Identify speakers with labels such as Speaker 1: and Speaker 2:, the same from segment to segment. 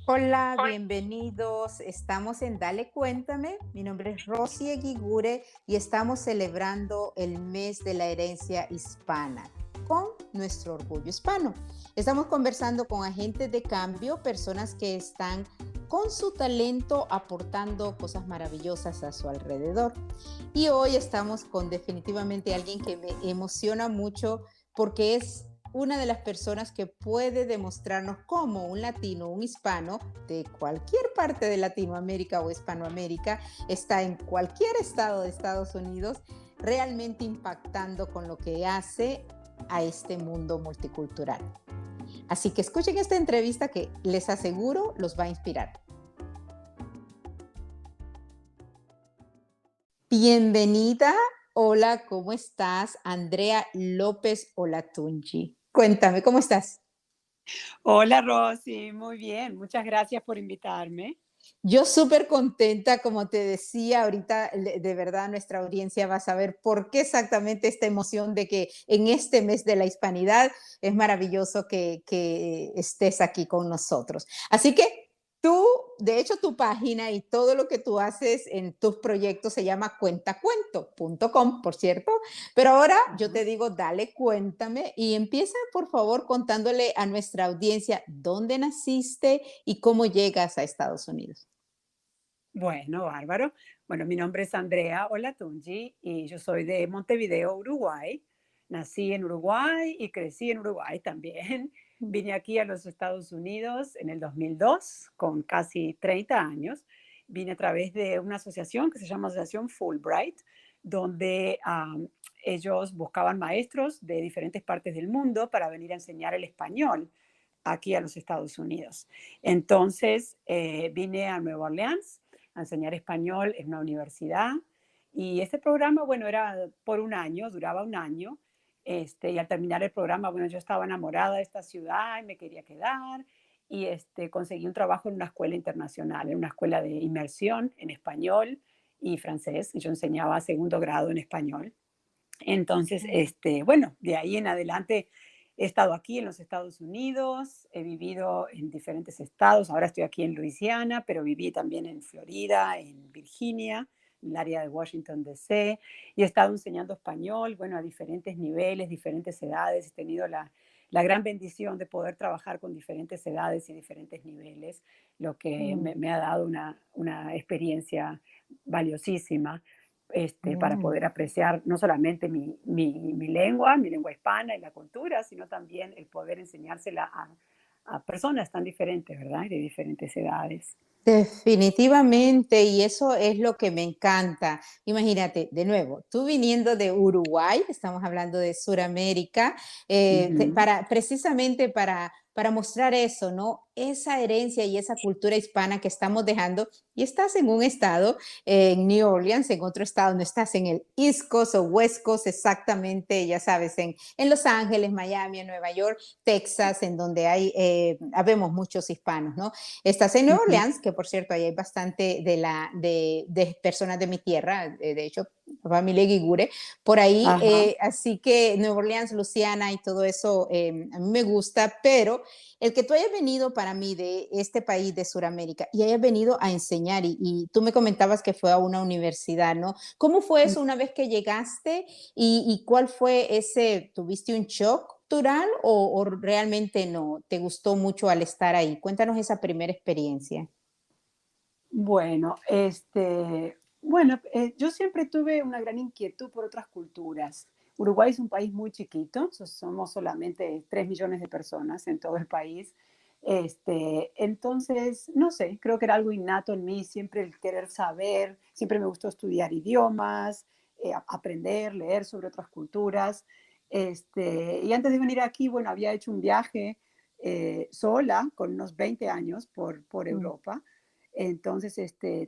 Speaker 1: Hola, bienvenidos. Estamos en Dale Cuéntame. Mi nombre es Rosy Eguigure y estamos celebrando el mes de la herencia hispana con nuestro orgullo hispano. Estamos conversando con agentes de cambio, personas que están con su talento aportando cosas maravillosas a su alrededor. Y hoy estamos con definitivamente alguien que me emociona mucho porque es una de las personas que puede demostrarnos cómo un latino, un hispano de cualquier parte de Latinoamérica o Hispanoamérica está en cualquier estado de Estados Unidos realmente impactando con lo que hace a este mundo multicultural. Así que escuchen esta entrevista que les aseguro los va a inspirar. Bienvenida. Hola, ¿cómo estás? Andrea López Olatunji. Cuéntame, ¿cómo estás?
Speaker 2: Hola Rosy, muy bien, muchas gracias por invitarme.
Speaker 1: Yo súper contenta, como te decía, ahorita de verdad nuestra audiencia va a saber por qué exactamente esta emoción de que en este mes de la hispanidad es maravilloso que estés aquí con nosotros. Así que tú, de hecho, tu página y todo lo que tú haces en tus proyectos se llama cuentacuento.com, por cierto. Pero ahora yo
Speaker 2: Ajá.
Speaker 1: te digo, dale, cuéntame y empieza, por favor, contándole a nuestra audiencia dónde naciste y cómo llegas a Estados Unidos.
Speaker 2: Bueno, bárbaro. Bueno, mi nombre es Andrea Olatunji y yo soy de Montevideo, Uruguay. Nací en Uruguay y crecí en Uruguay también. Vine aquí a los Estados Unidos en el 2002 con casi 30 años. Vine a través de una asociación que se llama Asociación Fulbright, donde ellos buscaban maestros de diferentes partes del mundo para venir a enseñar el español aquí a los Estados Unidos. Entonces, vine a Nueva Orleans a enseñar español en una universidad y este programa, bueno, era por un año, duraba un año. Y al terminar el programa, bueno, yo estaba enamorada de esta ciudad y me quería quedar y conseguí un trabajo en una escuela internacional, en una escuela de inmersión en español y francés. Y yo enseñaba segundo grado en español. Entonces, bueno, de ahí en adelante he estado aquí en los Estados Unidos, he vivido en diferentes estados, ahora estoy aquí en Luisiana, pero viví también en Florida, en Virginia, en el área de Washington, D.C., y he estado enseñando español, bueno, a diferentes niveles, diferentes edades, he tenido la gran bendición de poder trabajar con diferentes edades y diferentes niveles, lo que
Speaker 1: Mm,
Speaker 2: me ha dado una experiencia valiosísima para
Speaker 1: mm.
Speaker 2: poder apreciar no solamente mi lengua hispana y la cultura, sino también el poder enseñársela a personas tan diferentes, ¿verdad? De diferentes edades.
Speaker 1: Definitivamente, y eso es lo que me encanta. Imagínate, de nuevo, tú viniendo de Uruguay, estamos hablando de Sudamérica,
Speaker 2: Ujú.
Speaker 1: precisamente para mostrar eso, ¿no? Esa herencia y esa cultura hispana que estamos dejando, y estás en un estado, en New Orleans, en otro estado, no estás en el East Coast o West Coast exactamente, ya sabes, en Los Ángeles, Miami, en Nueva York, Texas, en donde habemos muchos hispanos, ¿no? Estás en Nueva
Speaker 2: Ujú.
Speaker 1: Orleans, que por cierto, ahí hay bastante de personas de mi tierra, de hecho, familia Guigure, por ahí.
Speaker 2: Ajá.
Speaker 1: Así que Nueva Orleans, Luciana y todo eso a mí me gusta, pero el que tú hayas venido para mí de este país de Sudamérica y hayas venido a enseñar y tú me comentabas que fue a una universidad, ¿no? ¿Cómo fue eso una vez que llegaste y cuál fue ese, tuviste un shock cultural o realmente no? ¿Te gustó mucho al estar ahí? Cuéntanos esa primera experiencia.
Speaker 2: Bueno, bueno, yo siempre tuve una gran inquietud por otras culturas. Uruguay es un país muy chiquito, somos solamente 3 millones de personas en todo el país. Entonces, no sé, creo que era algo innato en mí, siempre el querer saber, siempre me gustó estudiar idiomas, aprender, leer sobre otras culturas. Y antes de venir aquí, bueno, había hecho un viaje sola con unos 20 años por
Speaker 1: Mm,
Speaker 2: Europa. Entonces,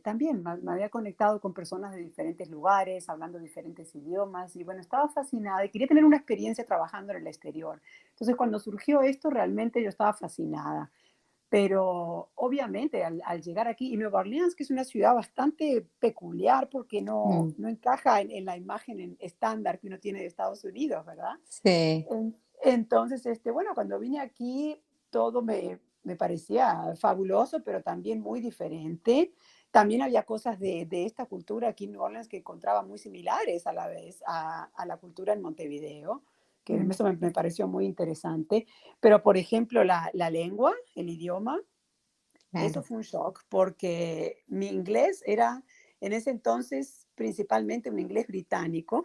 Speaker 2: también me había conectado con personas de diferentes lugares, hablando diferentes idiomas, y bueno, estaba fascinada y quería tener una experiencia trabajando en el exterior. Entonces, cuando surgió esto, realmente yo estaba fascinada. Pero obviamente al llegar aquí, y Nueva Orleans, que es una ciudad bastante peculiar porque
Speaker 1: mm,
Speaker 2: no encaja en la imagen estándar que uno tiene de Estados Unidos, ¿verdad?
Speaker 1: sí.
Speaker 2: Entonces, bueno, cuando vine aquí, todo me parecía fabuloso, pero también muy diferente. También había cosas de esta cultura aquí en New Orleans que encontraba muy similares a la vez a la cultura en Montevideo, que
Speaker 1: Mm,
Speaker 2: eso me pareció muy interesante. Pero, por ejemplo, la lengua, el idioma, eso
Speaker 1: claro.
Speaker 2: fue un shock porque mi inglés era en ese entonces principalmente un inglés británico.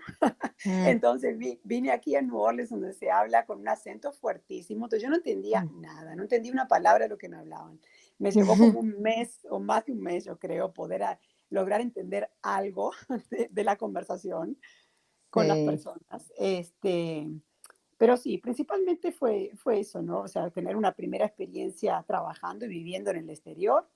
Speaker 1: Mm,
Speaker 2: Entonces vine aquí a New Orleans donde se habla con un acento fuertísimo. Entonces yo no entendía
Speaker 1: mm.
Speaker 2: nada, no entendía una palabra de lo que me hablaban. Me llevó como un mes o más de un mes, yo creo, poder lograr entender algo de la conversación con las
Speaker 1: Sí.
Speaker 2: personas. Pero sí, principalmente fue eso, ¿no? O sea, tener una primera experiencia trabajando y viviendo en el exterior,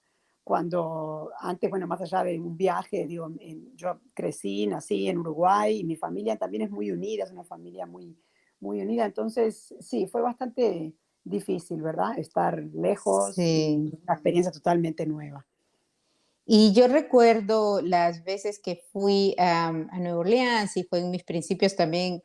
Speaker 2: cuando antes, bueno, más allá de un viaje, digo, yo crecí, nací en Uruguay y mi familia también es muy unida, es una familia muy, muy unida. Entonces, sí, fue bastante difícil, ¿verdad? Estar lejos y
Speaker 1: Sí.
Speaker 2: una experiencia totalmente nueva.
Speaker 1: Y yo recuerdo las veces que fui a Nueva Orleans y fue en mis principios también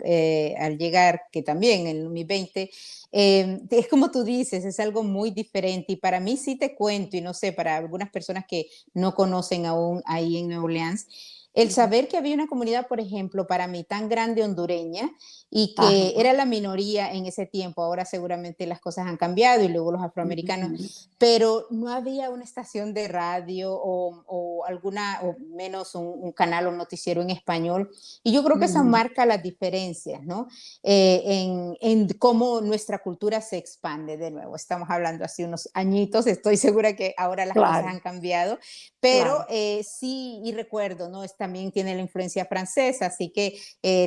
Speaker 1: al llegar, que también en mis 20, es como tú dices, es algo muy diferente y para mí sí te cuento y no sé, para algunas personas que no conocen aún ahí en Nueva Orleans, el
Speaker 2: Ujú.
Speaker 1: saber que había una comunidad, por ejemplo, para mí tan grande hondureña y que
Speaker 2: Ajá.
Speaker 1: era la minoría en ese tiempo, ahora seguramente las cosas han cambiado y luego los afroamericanos,
Speaker 2: Ujú.
Speaker 1: pero no había una estación de radio o alguna, o menos un canal o noticiero en español. Y yo creo que eso
Speaker 2: Ujú.
Speaker 1: marca las diferencias, ¿no? En cómo nuestra cultura se expande de nuevo. Estamos hablando hace unos añitos, estoy segura que ahora las cosas
Speaker 2: Claro,
Speaker 1: han cambiado, pero
Speaker 2: claro.
Speaker 1: sí, y recuerdo, ¿no? También tiene la influencia francesa, así que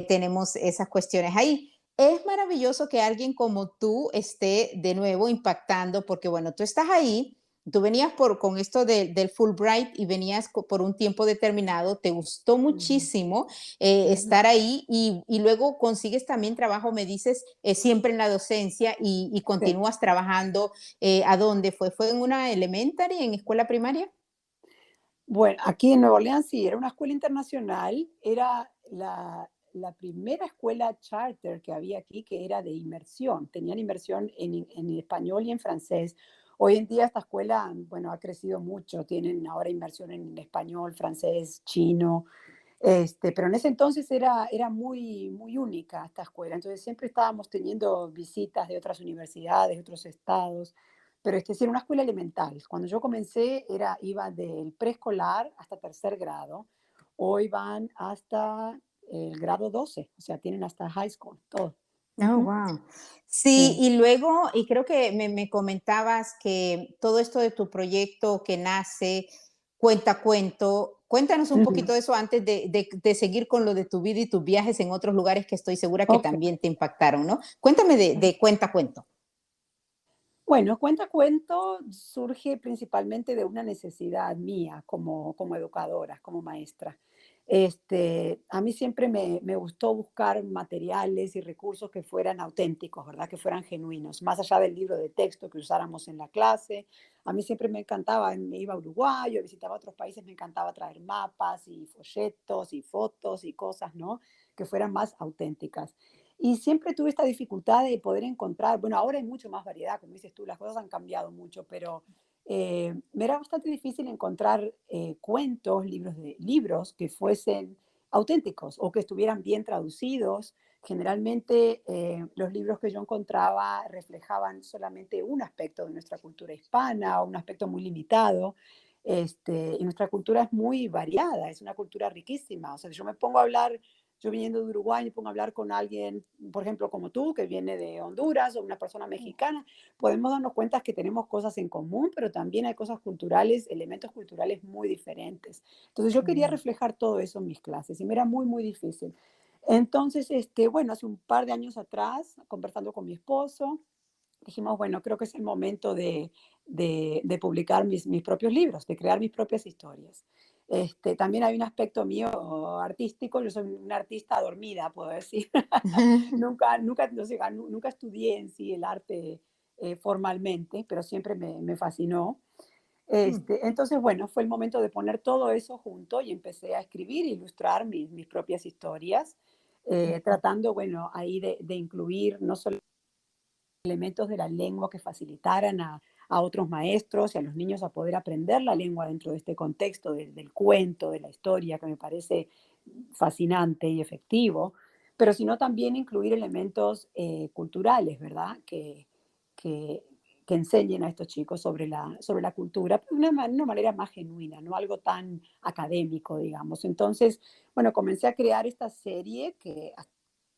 Speaker 1: tenemos esas cuestiones ahí. Es maravilloso que alguien como tú esté de nuevo impactando, porque bueno, tú estás ahí, tú venías con esto del Fulbright y venías por un tiempo determinado, te gustó
Speaker 2: Ujú.
Speaker 1: muchísimo
Speaker 2: Ujú.
Speaker 1: estar ahí y luego consigues también trabajo, me dices, siempre en la docencia y
Speaker 2: Sí.
Speaker 1: continúas trabajando. ¿A dónde fue? ¿Fue en una elementary, en escuela primaria?
Speaker 2: Bueno, aquí en Nueva Orleans sí, era una escuela internacional, era la primera escuela charter que había aquí que era de inmersión, tenían inmersión en español y en francés. Hoy en día esta escuela, bueno, ha crecido mucho, tienen ahora inmersión en español, francés, chino, pero en ese entonces era muy, muy única esta escuela, entonces siempre estábamos teniendo visitas de otras universidades, de otros estados, pero sí era una escuela elemental. Cuando yo comencé iba del preescolar hasta tercer grado, hoy van hasta el grado 12, o sea, tienen hasta high school, todo.
Speaker 1: Oh,
Speaker 2: Ujú.
Speaker 1: wow. Sí,
Speaker 2: Sí.
Speaker 1: y luego, y creo que me comentabas que todo esto de tu proyecto que nace, cuenta cuento, cuéntanos un
Speaker 2: Ujú.
Speaker 1: poquito de eso antes de seguir con lo de tu vida y tus viajes en otros lugares que estoy segura que
Speaker 2: Ok.
Speaker 1: también te impactaron, ¿no? Cuéntame de cuenta cuento.
Speaker 2: Bueno, cuenta cuento surge principalmente de una necesidad mía como educadora, como maestra. A mí siempre me gustó buscar materiales y recursos que fueran auténticos, ¿verdad? Que fueran genuinos, más allá del libro de texto que usáramos en la clase. A mí siempre me encantaba, me iba a Uruguay o visitaba otros países, me encantaba traer mapas y folletos y fotos y cosas, ¿no? Que fueran más auténticas. Y siempre tuve esta dificultad de poder encontrar, bueno, ahora hay mucho más variedad, como dices tú, las cosas han cambiado mucho, pero me era bastante difícil encontrar cuentos, libros que fuesen auténticos o que estuvieran bien traducidos. Generalmente los libros que yo encontraba reflejaban solamente un aspecto de nuestra cultura hispana o un aspecto muy limitado. Y nuestra cultura es muy variada, es una cultura riquísima. O sea, si yo me pongo a hablar, yo viniendo de Uruguay, me pongo a hablar con alguien, por ejemplo, como tú, que viene de Honduras, o una persona mexicana, podemos darnos cuenta que tenemos cosas en común, pero también hay cosas culturales, elementos culturales muy diferentes. Entonces yo quería
Speaker 1: Mm,
Speaker 2: reflejar todo eso en mis clases y me era muy, muy difícil. Entonces, bueno, hace un par de años atrás, conversando con mi esposo, dijimos, bueno, creo que es el momento de publicar mis propios libros, de crear mis propias historias. También hay un aspecto mío artístico, yo soy una artista dormida, puedo decir. Nunca, no sé, nunca estudié en sí el arte formalmente, pero siempre me fascinó.
Speaker 1: mm,
Speaker 2: Entonces, bueno, fue el momento de poner todo eso junto y empecé a escribir e ilustrar mis propias historias,
Speaker 1: mm.
Speaker 2: tratando, bueno, ahí de incluir no solo elementos de la lengua que facilitaran a otros maestros y a los niños a poder aprender la lengua dentro de este contexto del cuento, de la historia, que me parece fascinante y efectivo, pero sino también incluir elementos culturales, ¿verdad? Que, que enseñen a estos chicos sobre la cultura, pero de una manera más genuina, no algo tan académico, digamos. Entonces, bueno, comencé a crear esta serie que ha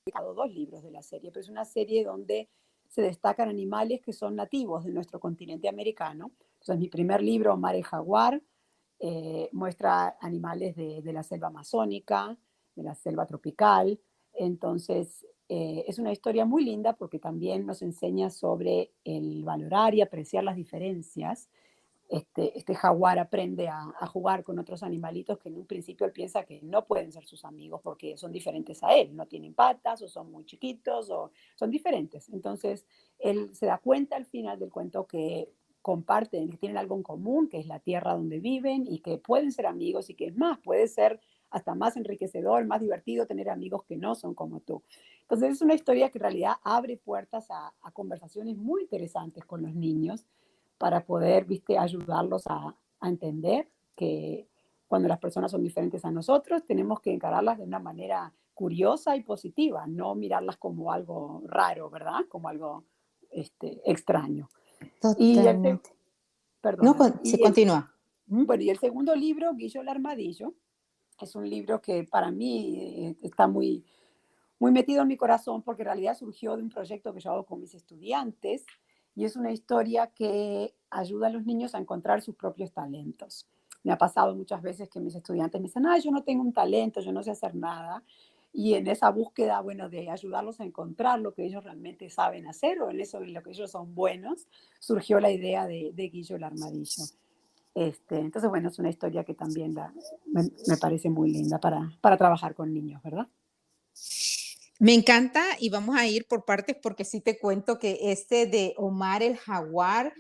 Speaker 2: publicado 2 libros de la serie, pero es una serie donde se destacan animales que son nativos de nuestro continente americano. Entonces, mi primer libro, Omar el Jaguar, muestra animales de la selva amazónica, de la selva tropical. Entonces, es una historia muy linda porque también nos enseña sobre el valorar y apreciar las diferencias. Este jaguar aprende a jugar con otros animalitos que en un principio él piensa que no pueden ser sus amigos porque son diferentes a él, no tienen patas o son muy chiquitos o son diferentes. Entonces, él se da cuenta al final del cuento que comparten, que tienen algo en común, que es la tierra donde viven y que pueden ser amigos y que es más, puede ser hasta más enriquecedor, más divertido tener amigos que no son como tú. Entonces, es una historia que en realidad abre puertas a conversaciones muy interesantes con los niños para poder, viste, ayudarlos a entender que cuando las personas son diferentes a nosotros, tenemos que encararlas de una manera curiosa y positiva, no mirarlas como algo raro, ¿verdad? Como algo extraño. Y el,
Speaker 1: Totalmente. No,
Speaker 2: perdona,
Speaker 1: se
Speaker 2: y el,
Speaker 1: continúa. Ujú.
Speaker 2: bueno, y el segundo libro, Guillo el Armadillo, es un libro que para mí está muy metido en mi corazón porque en realidad surgió de un proyecto que yo hago con mis estudiantes y es una historia que ayuda a los niños a encontrar sus propios talentos. Me ha pasado muchas veces que mis estudiantes me dicen, yo no tengo un talento, yo no sé hacer nada. Y en esa búsqueda, bueno, de ayudarlos a encontrar lo que ellos realmente saben hacer o en eso en lo que ellos son buenos, surgió la idea de Guillo el Armadillo. Entonces, bueno, es una historia que también me parece muy linda para trabajar con niños, ¿verdad?
Speaker 1: Me encanta y vamos a ir por partes porque sí te cuento que este de Omar el Jaguar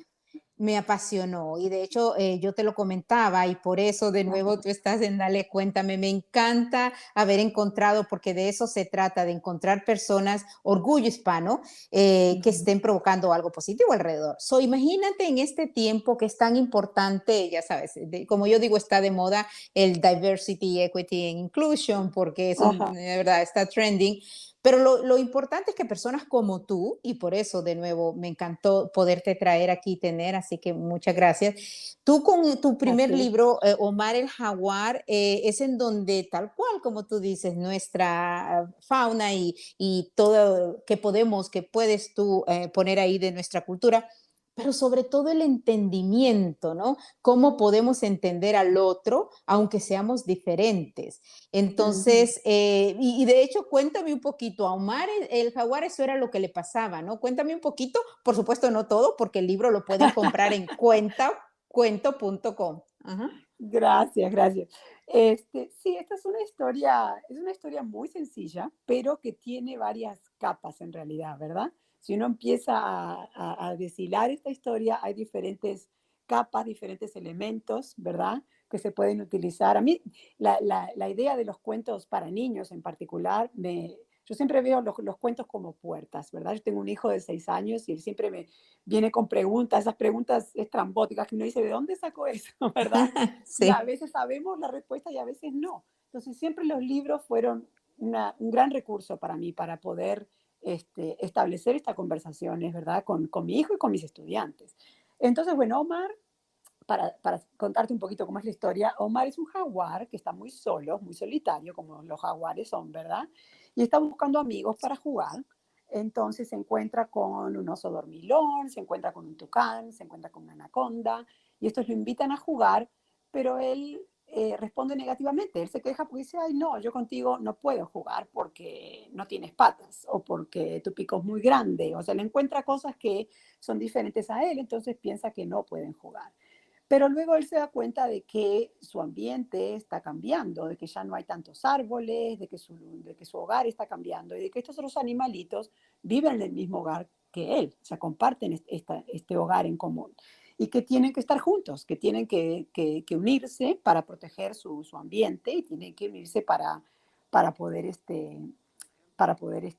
Speaker 1: me apasionó y de hecho yo te lo comentaba y por eso de nuevo tú estás en Dale Cuéntame. Me encanta haber encontrado, porque de eso se trata, de encontrar personas, orgullo hispano, que
Speaker 2: Ujú.
Speaker 1: estén provocando algo positivo alrededor. So, imagínate en este tiempo que es tan importante, ya sabes, como yo digo, está de moda el diversity, equity and inclusion, porque eso
Speaker 2: Ajá.
Speaker 1: de verdad está trending. Pero lo importante es que personas como tú, y por eso de nuevo me encantó poderte traer aquí y tener, así que muchas gracias. Tú con tu primer
Speaker 2: Así.
Speaker 1: libro, Omar el Jaguar, es en donde tal cual como tú dices, nuestra fauna y todo que puedes tú poner ahí de nuestra cultura, pero sobre todo el entendimiento, ¿no? Cómo podemos entender al otro, aunque seamos diferentes.
Speaker 2: Ujú.
Speaker 1: Entonces, y de hecho, cuéntame un poquito, a Omar el Jaguar eso era lo que le pasaba, ¿no? Cuéntame un poquito, por supuesto no todo, porque el libro lo pueden comprar en cuento.com. Ajá.
Speaker 2: Gracias, gracias. Sí, esta es una historia muy sencilla, pero que tiene varias capas en realidad, ¿verdad? Si uno empieza a deshilar esta historia, hay diferentes capas, diferentes elementos, ¿verdad? Que se pueden utilizar. A mí, la idea de los cuentos para niños en particular, yo siempre veo los cuentos como puertas, ¿verdad? Yo tengo un hijo de 6 años y él siempre me viene con preguntas, esas preguntas estrambóticas que uno dice, ¿de dónde sacó eso? ¿Verdad? Y a
Speaker 1: Sí.
Speaker 2: veces sabemos la respuesta y a veces no. Entonces, siempre los libros fueron un gran recurso para mí, para poder establecer estas conversaciones, ¿verdad? Con mi hijo y con mis estudiantes. Entonces, bueno, Omar, para contarte un poquito cómo es la historia, Omar es un jaguar que está muy solo, muy solitario, como los jaguares son, ¿verdad? Y está buscando amigos para jugar. Entonces se encuentra con un oso dormilón, se encuentra con un tucán, se encuentra con una anaconda, y estos lo invitan a jugar, pero él responde negativamente. Él se queja porque dice, ay, no, yo contigo no puedo jugar porque no tienes patas o porque tu pico es muy grande. O sea, le encuentra cosas que son diferentes a él, entonces piensa que no pueden jugar. Pero luego él se da cuenta de que su ambiente está cambiando, de que ya no hay tantos árboles, de que su hogar está cambiando y de que estos otros animalitos viven en el mismo hogar que él, o sea, comparten este hogar en común y que tienen que estar juntos, que tienen que unirse para proteger su ambiente y tienen que unirse para poder para poder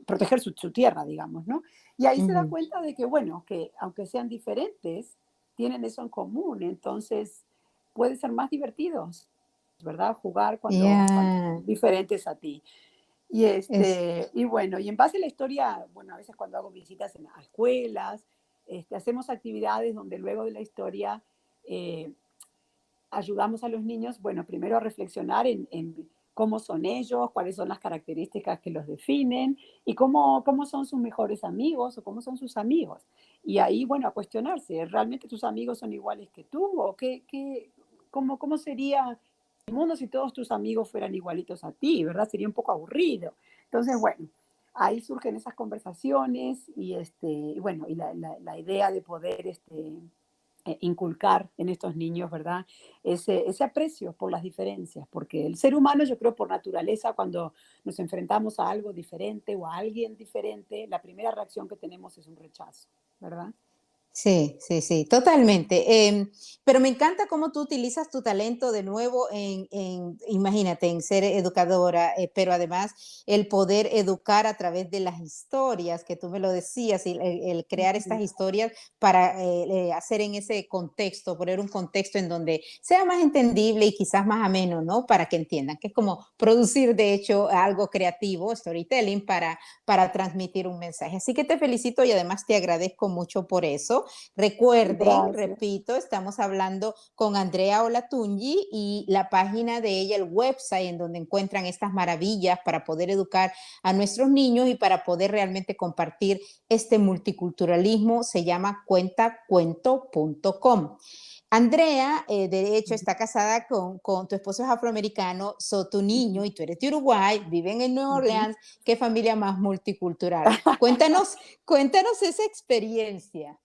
Speaker 2: proteger su tierra, digamos, ¿no? Y ahí se da
Speaker 1: Ujú.
Speaker 2: cuenta de que, bueno, que aunque sean diferentes, tienen eso en común, entonces puede ser más divertidos, ¿verdad? Jugar cuando
Speaker 1: Ya,
Speaker 2: son diferentes a ti. Y,
Speaker 1: es,
Speaker 2: y bueno, y en base a la historia, bueno, a veces cuando hago visitas a escuelas, hacemos actividades donde luego de la historia eh, ayudamos a los niños, bueno, primero a reflexionar en cómo son ellos, cuáles son las características que los definen y cómo son sus mejores amigos o cómo son sus amigos. Y ahí, bueno, a cuestionarse, ¿realmente tus amigos son iguales que tú? ¿O cómo sería el mundo si todos tus amigos fueran igualitos a ti, ¿verdad? Sería un poco aburrido. Entonces, bueno, ahí surgen esas conversaciones y bueno, y la idea de poder inculcar en estos niños, ¿verdad? Ese aprecio por las diferencias, porque el ser humano, yo creo, por naturaleza, cuando nos enfrentamos a algo diferente o a alguien diferente, la primera reacción que tenemos es un rechazo, ¿verdad?
Speaker 1: sí, sí, sí, totalmente. Pero me encanta cómo tú utilizas tu talento de nuevo imagínate, en ser educadora, pero además el poder educar a través de las historias, que tú me lo decías, y el crear estas
Speaker 2: Ujú.
Speaker 1: historias para hacer en ese contexto, poner un contexto en donde sea más entendible y quizás más ameno, ¿no? Para que entiendan, que es como producir, de hecho, algo creativo, storytelling, para transmitir un mensaje. Así que te felicito y además te agradezco mucho por eso. Recuerden,
Speaker 2: Gracias.
Speaker 1: repito, estamos hablando con Andrea Olatunji y la página de ella, el website en donde encuentran estas maravillas para poder educar a nuestros niños y para poder realmente compartir este multiculturalismo se llama cuentacuento.com. Andrea, de hecho, está casada con tu esposo es afroamericano, tu niño
Speaker 2: Ujú,
Speaker 1: y tú eres de Uruguay, viven en Nueva
Speaker 2: ujú.
Speaker 1: Orleans, qué familia más multicultural. Cuéntanos esa experiencia.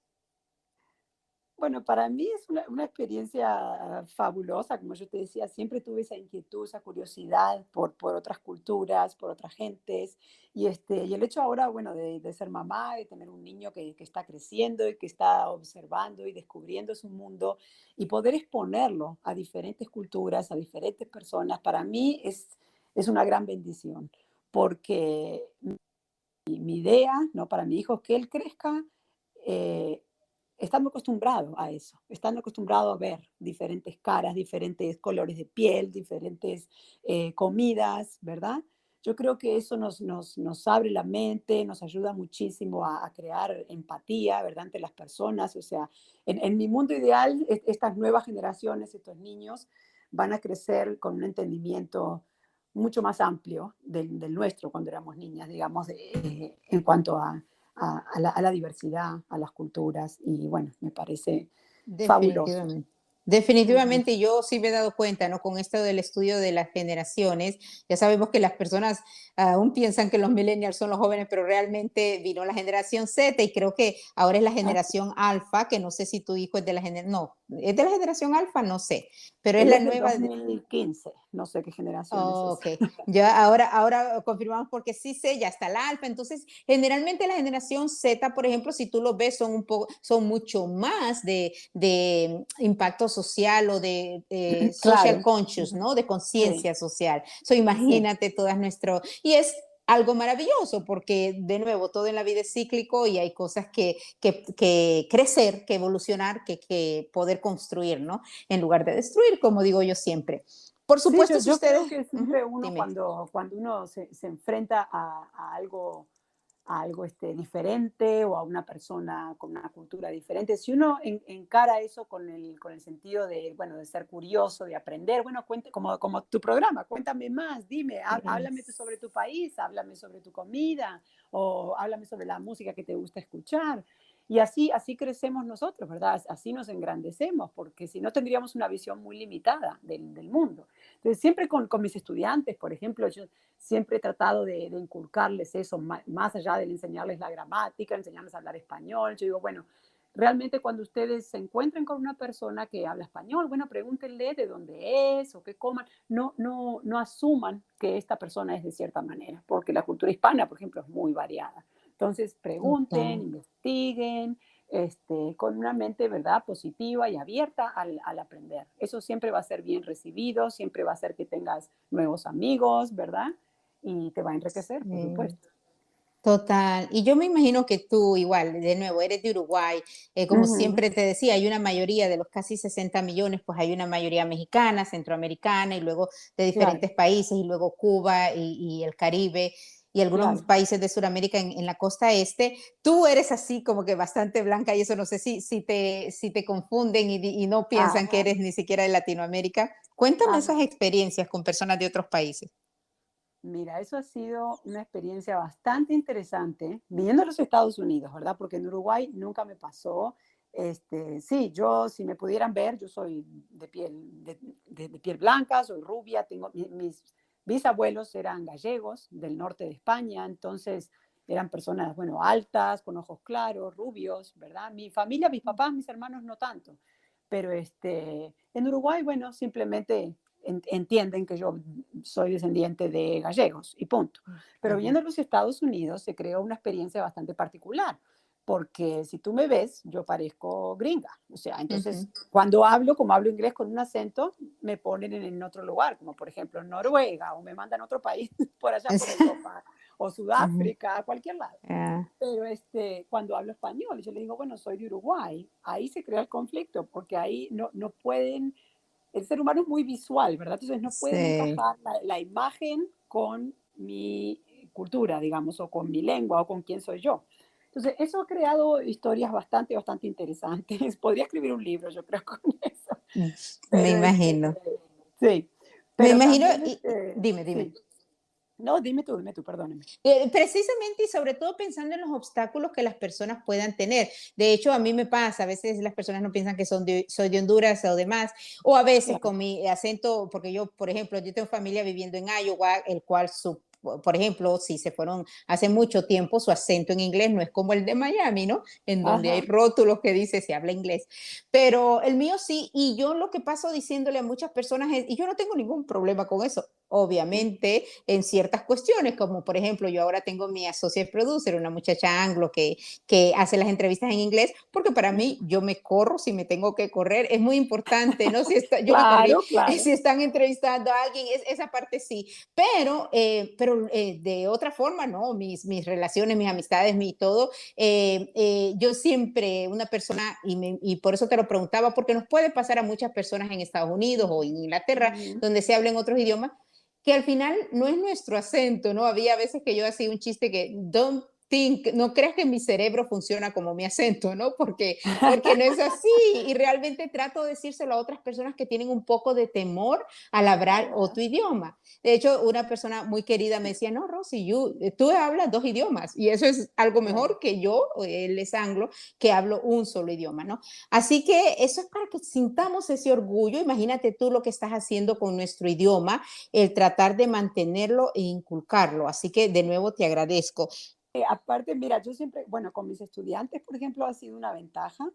Speaker 2: Bueno, para mí es una experiencia fabulosa, como yo te decía, siempre tuve esa inquietud, esa curiosidad por otras culturas, por otras gentes, y el hecho ahora, bueno, de ser mamá, de tener un niño que está creciendo y que está observando y descubriendo su mundo, y poder exponerlo a diferentes culturas, a diferentes personas, para mí es una gran bendición, porque mi idea, ¿no? Para mi hijo es que él crezca eh, estando acostumbrado a eso, estando acostumbrado a ver diferentes caras, diferentes colores de piel, diferentes comidas, ¿verdad? Yo creo que eso nos abre la mente, nos ayuda muchísimo a crear empatía, ¿verdad? Ante las personas. O sea, en mi mundo ideal, estas nuevas generaciones, estos niños, van a crecer con un entendimiento mucho más amplio del nuestro cuando éramos niñas, digamos, en cuanto a la diversidad, a las culturas, y bueno, me parece fabuloso.
Speaker 1: Definitivamente.
Speaker 2: Ujú.
Speaker 1: Definitivamente, yo sí me he dado cuenta, ¿no? Con esto del estudio de las generaciones, ya sabemos que las personas aún piensan que los millennials son los jóvenes, pero realmente vino la generación Z y creo que ahora es la
Speaker 2: Ah,
Speaker 1: generación alfa, que no sé si tu hijo es de la generación, no, es de la generación alfa, no sé, pero es
Speaker 2: él
Speaker 1: la
Speaker 2: es del
Speaker 1: nueva.
Speaker 2: 2015, no sé qué generación es
Speaker 1: Oh,
Speaker 2: esa.
Speaker 1: ok, ya ahora confirmamos porque sí sé, ya está el alfa. Entonces, generalmente la generación Z, por ejemplo, si tú lo ves, son mucho más de impacto social o de social
Speaker 2: Claro.
Speaker 1: conscious,
Speaker 2: Ujú.
Speaker 1: ¿no? De
Speaker 2: Sí,
Speaker 1: conciencia social. So,
Speaker 2: sí.
Speaker 1: imagínate todas nuestro, y es algo maravilloso porque, de nuevo, todo en la vida es cíclico y hay cosas que crecer, que evolucionar, que poder construir, ¿no? En lugar de destruir, como digo yo siempre. Por
Speaker 2: Sí,
Speaker 1: supuesto, si
Speaker 2: yo creo
Speaker 1: ustedes,
Speaker 2: que
Speaker 1: ujú,
Speaker 2: siempre uno
Speaker 1: dime.
Speaker 2: cuando uno se enfrenta a algo diferente o a una persona con una cultura diferente. Si uno encara eso con el sentido de, bueno, de ser curioso, de aprender, bueno, cuente, como tu programa, cuéntame más, dime, háblame
Speaker 1: Yes.
Speaker 2: sobre tu país, háblame sobre tu comida o háblame sobre la música que te gusta escuchar. Y así crecemos nosotros, ¿verdad? Así nos engrandecemos, porque si no tendríamos una visión muy limitada del mundo. Entonces, siempre con mis estudiantes, por ejemplo, yo siempre he tratado de inculcarles eso, más allá de enseñarles la gramática, enseñarles a hablar español. Yo digo, bueno, realmente cuando ustedes se encuentren con una persona que habla español, bueno, pregúntenle de dónde es o qué coman. No asuman que esta persona es de cierta manera, porque la cultura hispana, por ejemplo, es muy variada. Entonces, pregunten,
Speaker 1: Okay.
Speaker 2: investiguen, con una mente, ¿verdad?, positiva y abierta al aprender. Eso siempre va a ser bien recibido, siempre va a ser que tengas nuevos amigos, ¿verdad? y te va a enriquecer, por
Speaker 1: Sí.
Speaker 2: supuesto.
Speaker 1: Total. Y yo me imagino que tú igual, de nuevo, eres de Uruguay. Como
Speaker 2: Ujú,
Speaker 1: siempre te decía, hay una mayoría de los casi 60 millones, pues hay una mayoría mexicana, centroamericana y luego de
Speaker 2: claro,
Speaker 1: diferentes países y luego Cuba y el Caribe y algunos
Speaker 2: claro.
Speaker 1: países de Sudamérica en la costa este. Tú eres así como que bastante blanca y eso no sé si te confunden y no piensan que
Speaker 2: Ah,
Speaker 1: eres ni siquiera de Latinoamérica. Cuéntame esas
Speaker 2: ajá.
Speaker 1: experiencias con personas de otros países.
Speaker 2: Mira, eso ha sido una experiencia bastante interesante, viniendo a los Estados Unidos, ¿verdad? Porque en Uruguay nunca me pasó. Sí, yo, si me pudieran ver, yo soy de piel, de piel blanca, soy rubia, mis bisabuelos eran gallegos del norte de España, entonces eran personas, bueno, altas, con ojos claros, rubios, ¿verdad? Mi familia, mis papás, mis hermanos no tanto, pero en Uruguay, bueno, simplemente entienden que yo soy descendiente de gallegos y punto. Pero
Speaker 1: Ujú.
Speaker 2: viniendo a los Estados Unidos se creó una experiencia bastante particular, porque si tú me ves, yo parezco gringa. O sea,
Speaker 1: Ujú.
Speaker 2: entonces cuando hablo, como hablo inglés con un acento, me ponen en otro lugar, como por ejemplo en Noruega, o me mandan a otro país por allá por Europa, o
Speaker 1: Ujú.
Speaker 2: Sudáfrica, a cualquier lado.
Speaker 1: Ah,
Speaker 2: Pero cuando hablo español, yo le digo, bueno, soy de Uruguay. Ahí se crea el conflicto, porque ahí no pueden, el ser humano es muy visual, ¿verdad? Entonces no pueden
Speaker 1: sí.
Speaker 2: encajar la imagen con mi cultura, digamos, o con mi lengua, o con quién soy yo. Entonces, eso ha creado historias bastante interesantes. Podría escribir un libro, yo creo, con eso.
Speaker 1: Me
Speaker 2: Pero
Speaker 1: imagino.
Speaker 2: sí,
Speaker 1: Me
Speaker 2: pero
Speaker 1: imagino,
Speaker 2: también,
Speaker 1: dime.
Speaker 2: sí. No, dime tú, perdóname.
Speaker 1: Precisamente y sobre todo pensando en los obstáculos que las personas puedan tener. De hecho, a mí me pasa, a veces las personas no piensan que soy de Honduras o demás, o a veces
Speaker 2: Claro.
Speaker 1: con mi acento, porque yo, por ejemplo, yo tengo familia viviendo en Iowa, el cual por ejemplo, si se fueron hace mucho tiempo, su acento en inglés no es como el de Miami, ¿no? En donde hay
Speaker 2: Ajá.
Speaker 1: rótulos que dice se habla inglés. Pero el mío sí, y yo lo que paso diciéndole a muchas personas es, y yo no tengo ningún problema con eso, obviamente en ciertas cuestiones, como por ejemplo, yo ahora tengo mi associate producer, una muchacha anglo que hace las entrevistas en inglés, porque para mí yo me corro si me tengo que correr, es muy importante, ¿no? Si está, yo me corrí,
Speaker 2: Claro, claro.
Speaker 1: si están entrevistando a alguien, esa parte sí, pero de otra forma, ¿no? Mis relaciones, mis amistades, mi todo, yo siempre, una persona, y por eso te lo preguntaba, porque nos puede pasar a muchas personas en Estados Unidos o en Inglaterra,
Speaker 2: Ujú.
Speaker 1: donde se hablen otros idiomas, que al final no es nuestro acento, ¿no? Había veces que yo hacía un chiste que, don't think, no creas que mi cerebro funciona como mi acento, ¿no? Porque no es así. Y realmente trato de decírselo a otras personas que tienen un poco de temor al
Speaker 2: Ah,
Speaker 1: hablar
Speaker 2: ya.
Speaker 1: otro idioma. De hecho, una persona muy querida me decía, no, Rosy, tú hablas dos idiomas y eso es algo
Speaker 2: Claro.
Speaker 1: mejor que yo, él es anglo, que hablo un solo idioma, ¿no? Así que eso es para que sintamos ese orgullo. Imagínate tú lo que estás haciendo con nuestro idioma, el tratar de mantenerlo e inculcarlo. Así que de nuevo te agradezco.
Speaker 2: Aparte, mira, yo siempre, bueno, con mis estudiantes, por ejemplo, ha sido una ventaja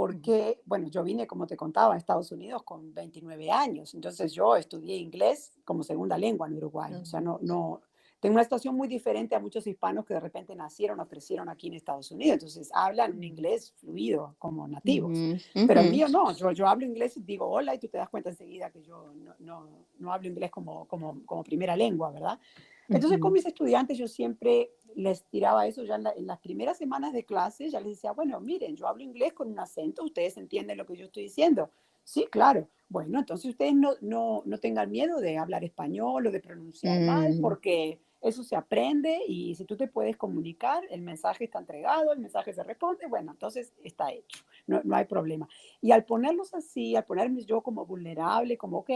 Speaker 1: Ujú,
Speaker 2: porque, bueno, yo vine, como te contaba, a Estados Unidos con 29 años, entonces yo estudié inglés como segunda lengua en Uruguay, o sea,
Speaker 1: ujú,
Speaker 2: tengo una situación muy diferente a muchos hispanos que de repente nacieron o crecieron aquí en Estados Unidos, entonces hablan un inglés fluido como nativos,
Speaker 1: ujú,
Speaker 2: pero el
Speaker 1: ujú,
Speaker 2: mío no, yo hablo inglés y digo hola y tú te das cuenta enseguida que yo no hablo inglés como primera lengua, ¿verdad? Entonces con
Speaker 1: ujú.
Speaker 2: mis estudiantes yo siempre les tiraba eso ya en las primeras semanas de clase, ya les decía, bueno, miren, yo hablo inglés con un acento, ustedes entienden lo que yo estoy diciendo. Sí, claro. Bueno, entonces ustedes no tengan miedo de hablar español o de pronunciar mal,
Speaker 1: Mm,
Speaker 2: porque eso se aprende y si tú te puedes comunicar, el mensaje está entregado, el mensaje se responde, bueno, entonces está hecho, no hay problema. Y al ponerlos así, al ponerme yo como vulnerable, como, ok,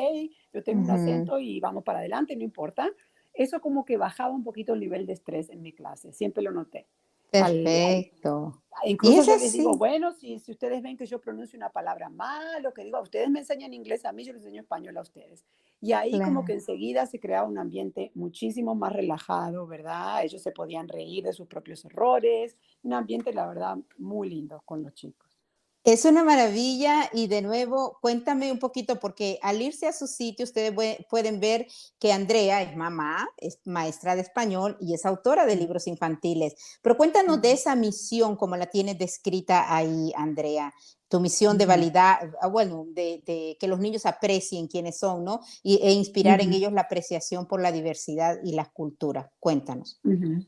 Speaker 2: yo tengo un
Speaker 1: ujú.
Speaker 2: acento y vamos para adelante, no importa, eso como que bajaba un poquito el nivel de estrés en mi clase, siempre lo noté.
Speaker 1: Perfecto. Y
Speaker 2: Incluso
Speaker 1: es
Speaker 2: yo les digo,
Speaker 1: así.
Speaker 2: bueno, si ustedes ven que yo pronuncio una palabra mal o que digo, ustedes me enseñan inglés a mí, yo les enseño español a ustedes. Y ahí como que
Speaker 1: Claro.
Speaker 2: enseguida se creaba un ambiente muchísimo más relajado, ¿verdad? Ellos se podían reír de sus propios errores, un ambiente, la verdad, muy lindo con los chicos.
Speaker 1: Es una maravilla y de nuevo, cuéntame un poquito, porque al irse a su sitio, ustedes pueden ver que Andrea es mamá, es maestra de español y es autora de
Speaker 2: Mm,
Speaker 1: libros infantiles. Pero cuéntanos de
Speaker 2: mm.
Speaker 1: esa misión, como la tienes descrita ahí, Andrea. tu misión de
Speaker 2: Ujú,
Speaker 1: validar, bueno, de que los niños aprecien quiénes son, ¿no? E inspirar en
Speaker 2: ujú,
Speaker 1: ellos la apreciación por la diversidad y las culturas. Cuéntanos.
Speaker 2: ujú.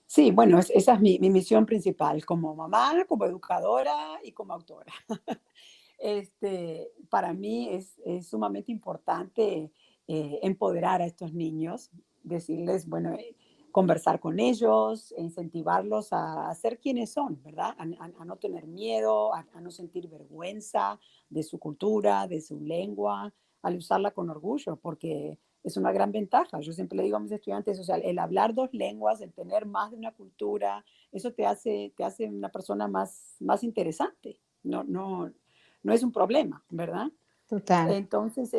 Speaker 2: Sí, bueno, esa es mi misión principal como mamá, como educadora y como autora. Para mí es sumamente importante empoderar a estos niños, decirles, bueno, conversar con ellos, e incentivarlos a ser quienes son, ¿verdad? A no tener miedo, a no sentir vergüenza de su cultura, de su lengua, al usarla con orgullo, porque es una gran ventaja. Yo siempre le digo a mis estudiantes, o sea, el hablar dos lenguas, el tener más de una cultura, eso te hace una persona más interesante. No es un problema, ¿verdad?
Speaker 1: Total.
Speaker 2: Entonces,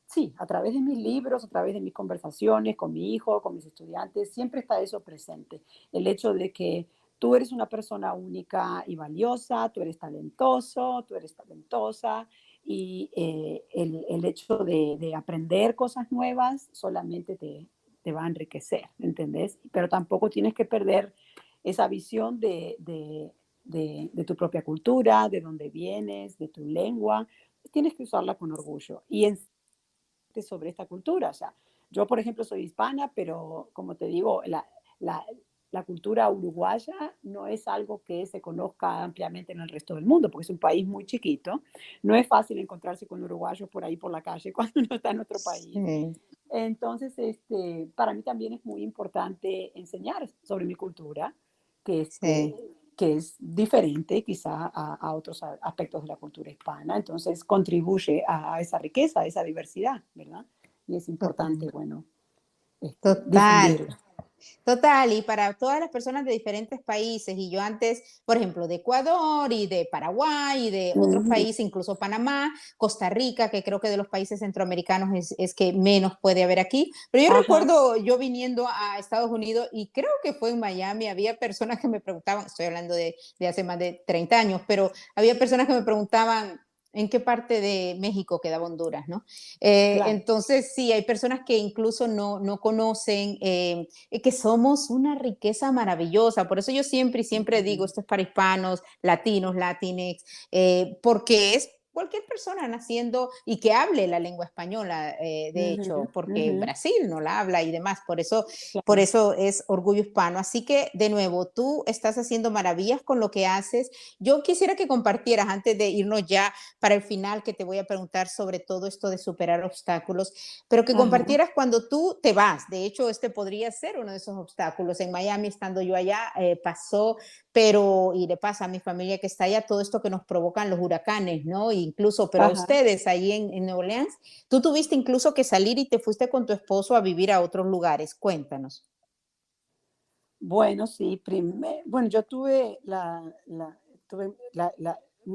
Speaker 2: sí, a través de mis libros, a través de mis conversaciones con mi hijo, con mis estudiantes, siempre está eso presente. El hecho de que tú eres una persona única y valiosa, tú eres talentoso, tú eres talentosa, y el hecho de aprender cosas nuevas solamente te va a enriquecer, ¿entendés? Pero tampoco tienes que perder esa visión de tu propia cultura, de dónde vienes, de tu lengua. Tienes que usarla con orgullo y enseñarte sobre esta cultura. O sea, yo, por ejemplo, soy hispana, pero como te digo, la, la cultura uruguaya no es algo que se conozca ampliamente en el resto del mundo, porque es un país muy chiquito. No es fácil encontrarse con uruguayos por ahí por la calle cuando uno está en otro país.
Speaker 1: Sí,
Speaker 2: Entonces, para mí también es muy importante enseñar sobre mi cultura, que,
Speaker 1: sí.
Speaker 2: que es diferente quizá a otros aspectos de la cultura hispana. Entonces, contribuye a esa riqueza, a esa diversidad, ¿verdad? Y es importante,
Speaker 1: Total.
Speaker 2: bueno,
Speaker 1: Total.
Speaker 2: difundirlo.
Speaker 1: Total, y para todas las personas de diferentes países, y yo antes, por ejemplo, de Ecuador y de Paraguay y de otros
Speaker 2: Ujú.
Speaker 1: países, incluso Panamá, Costa Rica, que creo que de los países centroamericanos es que menos puede haber aquí, pero yo
Speaker 2: Ajá,
Speaker 1: recuerdo yo viniendo a Estados Unidos y creo que fue en Miami, había personas que me preguntaban, estoy hablando de hace más de 30 años, pero había personas que me preguntaban, ¿en qué parte de México quedaba Honduras, no?
Speaker 2: claro.
Speaker 1: Entonces, sí, hay personas que incluso no conocen que somos una riqueza maravillosa. Por eso yo siempre y siempre digo,
Speaker 2: Ujú.
Speaker 1: esto es para hispanos, latinos, latinex, porque es cualquier persona naciendo y que hable la lengua española, de
Speaker 2: Ujú,
Speaker 1: hecho, porque
Speaker 2: ujú,
Speaker 1: Brasil no la habla y demás, por
Speaker 2: claro.
Speaker 1: eso es orgullo hispano. Así que, de nuevo, tú estás haciendo maravillas con lo que haces. Yo quisiera que compartieras, antes de irnos ya para el final, que te voy a preguntar sobre todo esto de superar obstáculos, pero que
Speaker 2: Ajá,
Speaker 1: compartieras cuando tú te vas. De hecho, este podría ser uno de esos obstáculos. En Miami, estando yo allá, pasó, pero, y le pasa a mi familia que está allá, todo esto que nos provocan los huracanes, ¿no? Incluso, pero a
Speaker 2: ajá.
Speaker 1: ustedes ahí en Nueva Orleans, tú tuviste incluso que salir y te fuiste con tu esposo a vivir a otros lugares. Cuéntanos.
Speaker 2: Bueno, sí, bueno, yo tuve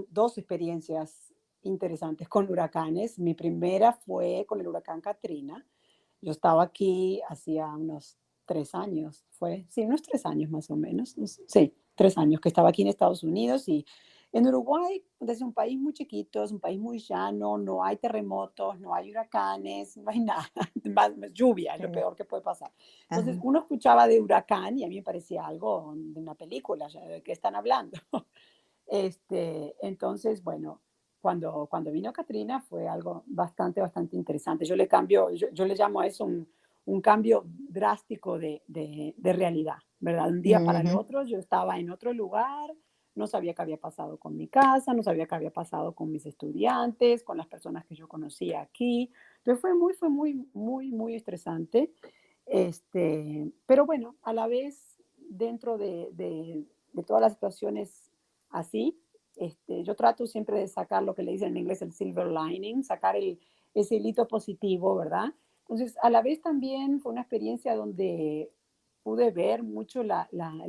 Speaker 2: dos experiencias interesantes con huracanes. Mi primera fue con el huracán Katrina. Yo estaba aquí hacía unos 3 años, sí, unos 3 años más o menos, sí, 3 años que estaba aquí en Estados Unidos y en Uruguay, es un país muy chiquito, es un país muy llano, no hay terremotos, no hay huracanes, no hay nada, más lluvia es lo
Speaker 1: Sí.
Speaker 2: peor que puede pasar. Entonces
Speaker 1: Ajá.
Speaker 2: uno escuchaba de huracán y a mí me parecía algo de una película, ya, ¿de qué están hablando? Entonces, bueno, cuando vino Katrina fue algo bastante interesante. Yo le llamo a eso un cambio drástico de realidad, ¿verdad? Un día para el
Speaker 1: Ujú.
Speaker 2: otro yo estaba en otro lugar, no sabía qué había pasado con mi casa, no sabía qué había pasado con mis estudiantes, con las personas que yo conocía aquí. Entonces muy estresante. Pero bueno, a la vez, dentro de todas las situaciones así, yo trato siempre de sacar lo que le dicen en inglés el silver lining, sacar ese hilito positivo, ¿verdad? Entonces, a la vez también fue una experiencia donde pude ver mucho la